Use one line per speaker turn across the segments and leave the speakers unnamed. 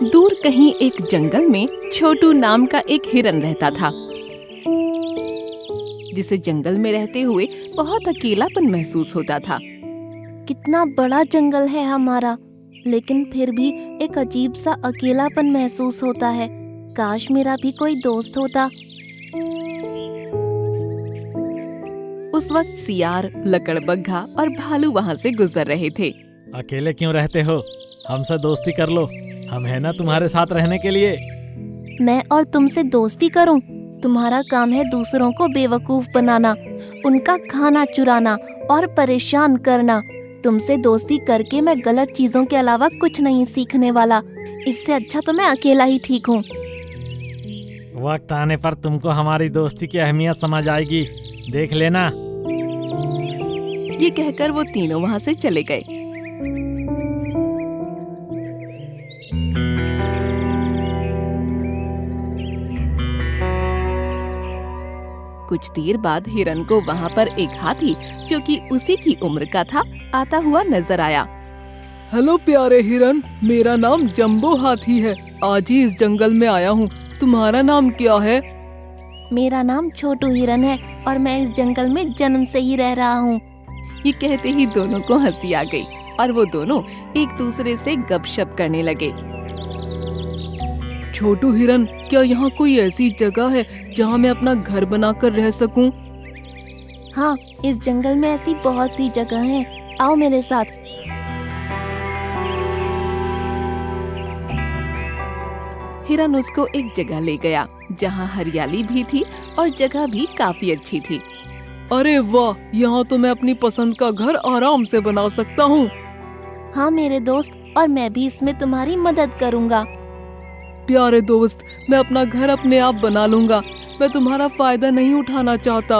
दूर कहीं एक जंगल में छोटू नाम का एक हिरन रहता था, जिसे जंगल में रहते हुए बहुत अकेलापन महसूस होता था।
कितना बड़ा जंगल है हमारा, लेकिन फिर भी एक अजीब सा अकेलापन महसूस होता है। काश मेरा भी कोई दोस्त होता।
उस वक्त सियार, लकड़बग्घा और भालू वहाँ से गुजर रहे थे।
अकेले क्यों रहते हो? हमसे दोस्ती कर लो, हम है ना तुम्हारे साथ रहने के लिए।
मैं और तुमसे दोस्ती करूं? तुम्हारा काम है दूसरों को बेवकूफ बनाना, उनका खाना चुराना और परेशान करना। तुमसे दोस्ती करके मैं गलत चीजों के अलावा कुछ नहीं सीखने वाला। इससे अच्छा तो मैं अकेला ही ठीक हूँ।
वक्त आने पर तुमको हमारी दोस्ती की अहमियत समझ आएगी, देख लेना।
ये कहकर वो तीनों वहाँ से चले गए। कुछ देर बाद हिरन को वहाँ पर एक हाथी, जो कि उसी की उम्र का था, आता हुआ नजर आया।
हेलो प्यारे हिरन, मेरा नाम जंबो हाथी है। आज ही इस जंगल में आया हूँ। तुम्हारा नाम क्या है?
मेरा नाम छोटू हिरन है और मैं इस जंगल में जन्म से ही रह रहा हूँ।
ये कहते ही दोनों को हंसी आ गई और वो दोनों एक दूसरे से गपशप करने लगे।
छोटू हिरन, क्या यहाँ कोई ऐसी जगह है जहाँ मैं अपना घर बनाकर रह सकूं?
हाँ, इस जंगल में ऐसी बहुत सी जगह हैं। आओ मेरे साथ।
हिरन उसको एक जगह ले गया जहाँ हरियाली भी थी और जगह भी काफी अच्छी थी।
अरे वाह, यहाँ तो मैं अपनी पसंद का घर आराम से बना सकता हूँ।
हाँ मेरे दोस्त, और मैं भी इसमें तुम्हारी मदद करूँगा।
प्यारे दोस्त, मैं अपना घर अपने आप बना लूंगा। मैं तुम्हारा फायदा नहीं उठाना चाहता।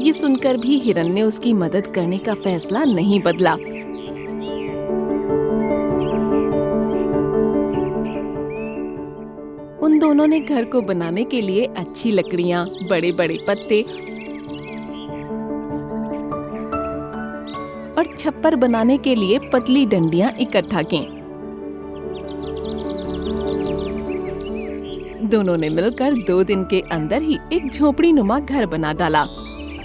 ये सुनकर भी हिरन ने उसकी मदद करने का फैसला नहीं बदला। उन दोनों ने घर को बनाने के लिए अच्छी लकड़ियाँ, बड़े बड़े पत्ते और छप्पर बनाने के लिए पतली डंडियाँ इकट्ठा की। दोनों ने मिलकर 2 दिन के अंदर ही एक झोपड़ी नुमा घर बना डाला।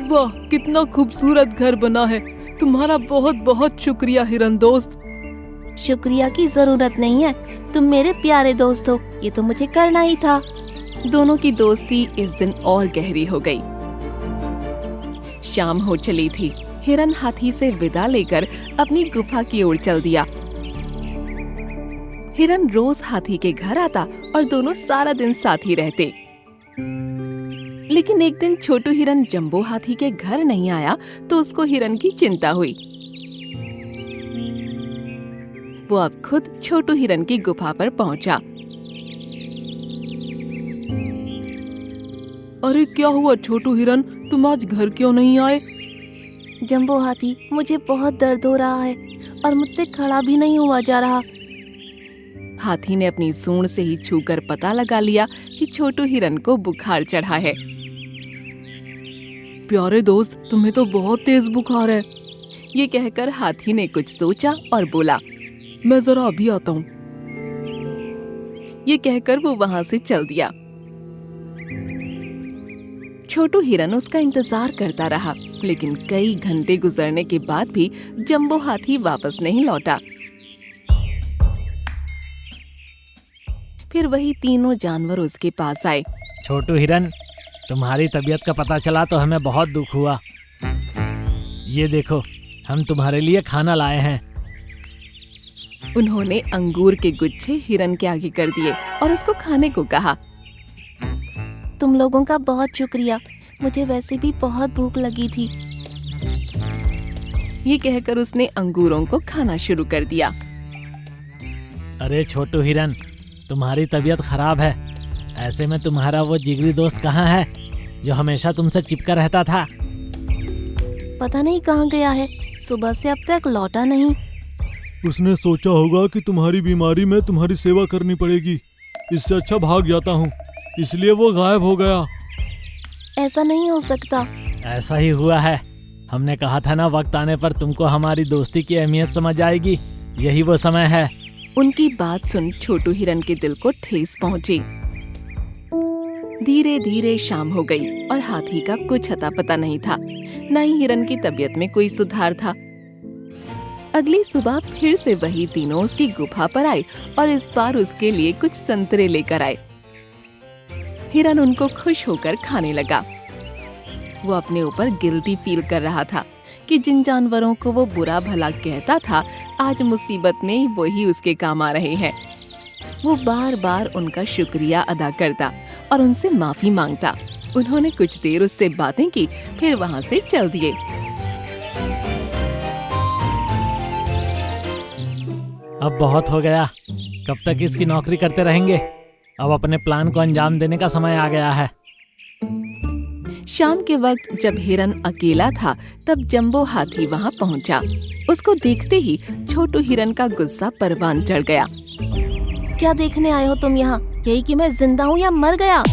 वाह, कितना खूबसूरत घर बना है। तुम्हारा बहुत बहुत शुक्रिया हिरन दोस्त।
शुक्रिया की जरूरत नहीं है, तुम मेरे प्यारे दोस्त हो, ये तो मुझे करना ही था।
दोनों की दोस्ती इस दिन और गहरी हो गई। शाम हो चली थी। हिरन हाथी से विदा लेकर अपनी गुफा की ओर चल दिया। हिरन रोज हाथी के घर आता और दोनों सारा दिन साथ ही रहते। लेकिन एक दिन छोटू हिरन जंबो हाथी के घर नहीं आया तो उसको हिरन की चिंता हुई। वो अब खुद छोटू हिरन की गुफा पर पहुंचा।
अरे क्या हुआ छोटू हिरन, तुम आज घर क्यों नहीं आए?
जंबो हाथी, मुझे बहुत दर्द हो रहा है और मुझसे खड़ा भी नहीं हुआ जा रहा।
हाथी ने अपनी सूंड से ही छूकर पता लगा लिया कि छोटू हिरन को बुखार चढ़ा है।
प्यारे दोस्त, तुम्हें तो बहुत तेज बुखार है।
ये कहकर हाथी ने कुछ सोचा और बोला,
मैं जरा अभी आता हूँ।
ये कहकर वो वहाँ से चल दिया। छोटू हिरन उसका इंतजार करता रहा, लेकिन कई घंटे गुजरने के बाद भी जंबो हाथी वापस नहीं लौटा। फिर वही तीनों जानवर उसके पास आए।
छोटू हिरन, तुम्हारी तबीयत का पता चला तो हमें बहुत दुख हुआ। ये देखो, हम तुम्हारे लिए खाना लाए हैं।
उन्होंने अंगूर के गुच्छे हिरन के आगे कर दिए और उसको खाने को कहा।
तुम लोगों का बहुत शुक्रिया, मुझे वैसे भी बहुत भूख लगी थी।
ये कहकर उसने अंगूरों को खाना शुरू कर दिया।
अरे छोटू हिरन, तुम्हारी तबीयत खराब है, ऐसे में तुम्हारा वो जिगरी दोस्त कहाँ है जो हमेशा तुमसे चिपका रहता था?
पता नहीं कहाँ गया है, सुबह से अब तक लौटा नहीं।
उसने सोचा होगा कि तुम्हारी बीमारी में तुम्हारी सेवा करनी पड़ेगी, इससे अच्छा भाग जाता हूँ, इसलिए वो गायब हो गया।
ऐसा नहीं हो सकता।
ऐसा ही हुआ है। हमने कहा था ना, वक्त आने पर तुमको हमारी दोस्ती की अहमियत समझ आएगी। यही वो समय है।
उनकी बात सुन छोटू हिरन के दिल को ठेस पहुंची। धीरे धीरे शाम हो गई और हाथी का कुछ अता पता नहीं था, न ही हिरन की तबीयत में कोई सुधार था। अगली सुबह फिर से वही तीनों उसकी गुफा पर आए और इस बार उसके लिए कुछ संतरे लेकर आए। हिरन उनको खुश होकर खाने लगा। वो अपने ऊपर गिल्टी फील कर रहा था कि जिन जानवरों को वो बुरा भला कहता था, आज मुसीबत में वही उसके काम आ रहे हैं। वो बार बार उनका शुक्रिया अदा करता और उनसे माफी मांगता। उन्होंने कुछ देर उससे बातें की, फिर वहाँ से चल दिए।
अब बहुत हो गया, कब तक इसकी नौकरी करते रहेंगे? अब अपने प्लान को अंजाम देने का समय आ गया है।
शाम के वक्त जब हिरन अकेला था, तब जंबो हाथी वहाँ पहुँचा। उसको देखते ही छोटू हिरन का गुस्सा परवान चढ़ गया।
क्या देखने आए हो तुम यहाँ? यही कि मैं जिंदा हूँ या मर गया?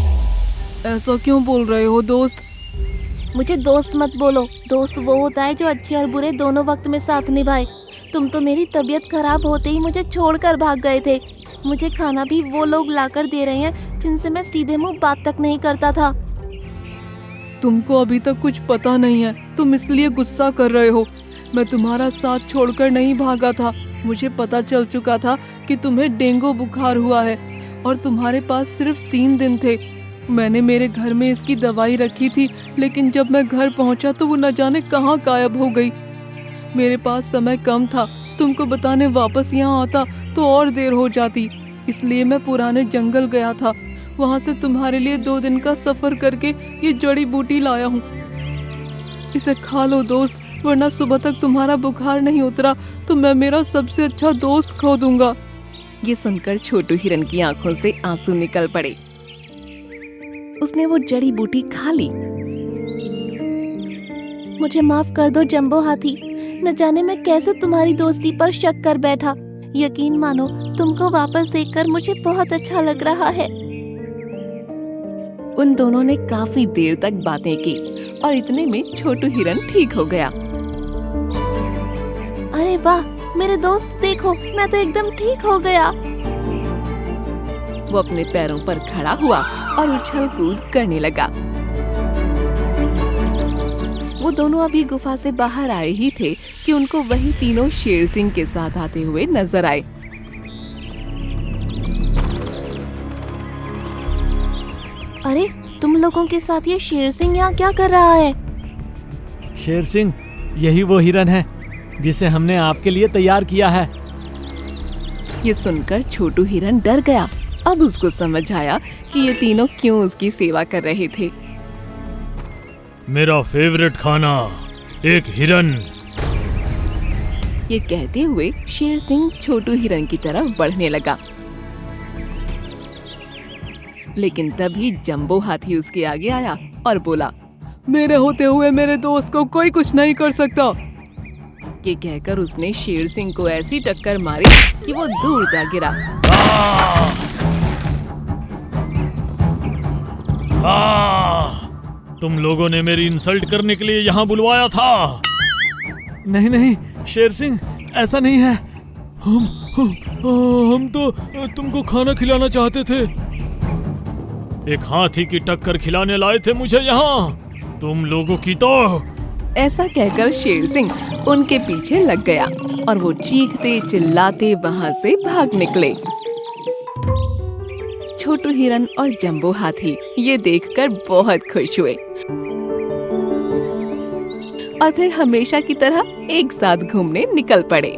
ऐसा क्यों बोल रहे हो दोस्त?
मुझे दोस्त मत बोलो। दोस्त वो होता है जो अच्छे और बुरे दोनों वक्त में साथ निभाए। तुम तो मेरी तबीयत खराब होते ही मुझे छोड़कर भाग गए थे। मुझे खाना भी वो लोग लाकर दे रहे हैं जिनसे मैं सीधे मुंह बात तक नहीं करता था।
तुमको अभी तक कुछ पता नहीं है, तुम इसलिए गुस्सा कर रहे हो। मैं तुम्हारा साथ छोड़कर नहीं भागा था। मुझे पता चल चुका था कि तुम्हें डेंगू बुखार हुआ है और तुम्हारे पास सिर्फ 3 दिन थे। मैंने मेरे घर में इसकी दवाई रखी थी, लेकिन जब मैं घर पहुंचा तो वो न जाने कहाँ गायब हो गई। मेरे पास समय कम था, तुमको बताने वापस यहाँ आता तो और देर हो जाती, इसलिए मैं पुराने जंगल गया था। वहाँ से तुम्हारे लिए 2 दिन का सफर करके ये जड़ी बूटी लाया हूँ। इसे खा लो दोस्त, वरना सुबह तक तुम्हारा बुखार नहीं उतरा तो मैं मेरा सबसे अच्छा दोस्त खो दूंगा।
ये सुनकर छोटू हिरन की आंखों से आंसू निकल पड़े। उसने वो जड़ी बूटी खा ली।
मुझे माफ कर दो जंबो हाथी। न जाने मैं कैसे तुम्हारी दोस्ती पर शक कर बैठा। यकीन मानो, तुमको वापस देखकर मुझे बहुत अच्छा लग रहा है।
उन दोनों ने काफी देर तक बातें की और इतने में छोटू हिरन ठीक हो गया।
अरे वाह मेरे दोस्त, देखो मैं तो एकदम ठीक हो गया।
वो अपने पैरों पर खड़ा हुआ और उछल कूद करने लगा। वो दोनों अभी गुफा से बाहर आए ही थे कि उनको वही तीनों शेर सिंह के साथ आते हुए नजर आए।
अरे तुम लोगों के साथ ये शेर सिंह यहाँ क्या कर रहा है?
शेर सिंह, यही वो हिरन है जिसे हमने आपके लिए तैयार किया है।
ये सुनकर छोटू हिरन डर गया। अब उसको समझ आया कि ये तीनों क्यों उसकी सेवा कर रहे थे।
मेरा फेवरेट खाना, एक हिरन।
ये कहते हुए शेर सिंह छोटू हिरन की तरफ बढ़ने लगा, लेकिन तभी जंबो हाथी उसके आगे आया और बोला,
मेरे होते हुए मेरे दोस्त को कोई कुछ नहीं कर सकता।
ये कहकर उसने शेर सिंह को ऐसी टक्कर मारी कि वो दूर जा गिरा।
तुम लोगों ने मेरी इंसल्ट करने के लिए यहाँ बुलवाया था।
नहीं नहीं शेर सिंह, ऐसा नहीं है।
हम तो तुमको खाना खिलाना चाहते थे। एक हाथी की टक्कर खिलाने लाए थे मुझे यहाँ, तुम लोगों की तो।
ऐसा कहकर शेर सिंह उनके पीछे लग गया और वो चीखते चिल्लाते वहाँ से भाग निकले। छोटू हिरन और जंबो हाथी ये देखकर बहुत खुश हुए और फिर हमेशा की तरह एक साथ घूमने निकल पड़े।